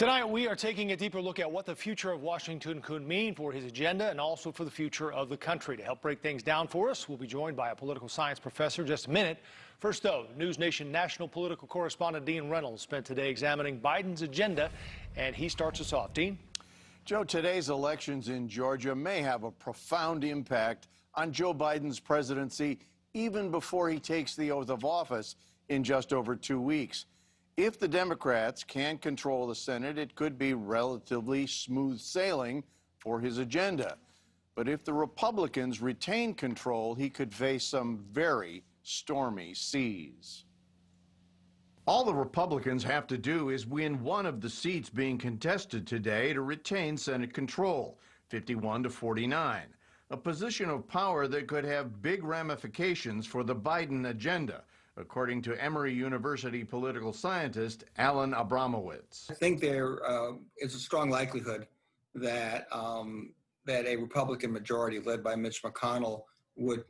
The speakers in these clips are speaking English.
Tonight, we are taking a deeper look at what the future of Washington could mean for his agenda and also for the future of the country. To help break things down for us, we'll be joined by a political science professor in just a minute. First, though, NewsNation national political correspondent Dean Reynolds spent today examining Biden's agenda, and he starts us off. Dean? Joe, today's elections in Georgia may have a profound impact on Joe Biden's presidency even before he takes the oath of office in just over 2 weeks. If the Democrats can control the Senate, it could be relatively smooth sailing for his agenda. But if the Republicans retain control, he could face some very stormy seas. All the Republicans have to do is win one of the seats being contested today to retain Senate control, 51 to 49, a position of power that could have big ramifications for the Biden agenda, according to Emory University political scientist Alan Abramowitz. I think there is a strong likelihood that that a Republican majority led by Mitch McConnell would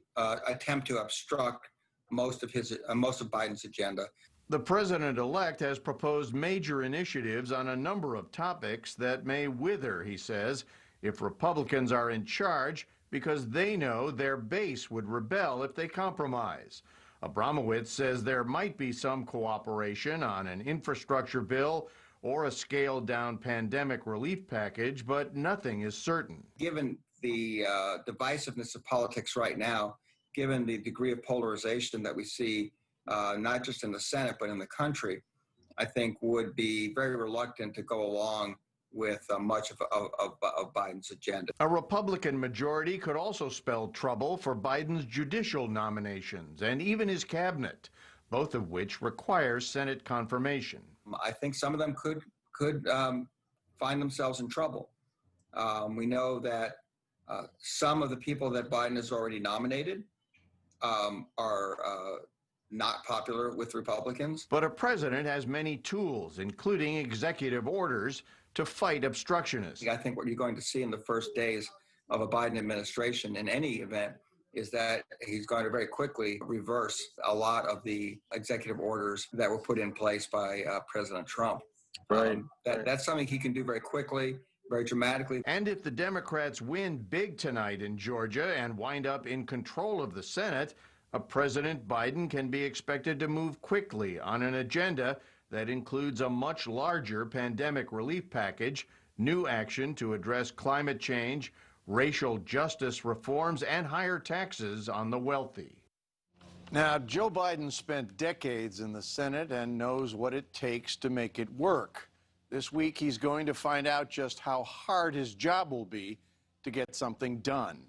attempt to obstruct most of Biden's agenda. The president-elect has proposed major initiatives on a number of topics that may wither, he says, if Republicans are in charge, because they know their base would rebel if they compromise. Abramowitz says there might be some cooperation on an infrastructure bill or a scaled-down pandemic relief package, but nothing is certain. Given the divisiveness of politics right now, given the degree of polarization that we see, not just in the Senate, but in the country, I think would be very reluctant to go along with much of Biden's agenda. A Republican majority could also spell trouble for Biden's judicial nominations and even his cabinet, both of which require Senate confirmation. I think some of them could find themselves in trouble. We know that some of the people that Biden has already nominated are not popular with Republicans. But a president has many tools, including executive orders, to fight obstructionists. I think what you're going to see in the first days of a Biden administration in any event is that he's going to very quickly reverse a lot of the executive orders that were put in place by President Trump. Right. That's something he can do very quickly, very dramatically. And if the Democrats win big tonight in Georgia and wind up in control of the Senate, President Biden can be expected to move quickly on an agenda that includes a much larger pandemic relief package, new action to address climate change, racial justice reforms, and higher taxes on the wealthy. Now, Joe Biden spent decades in the Senate and knows what it takes to make it work. This week, he's going to find out just how hard his job will be to get something done.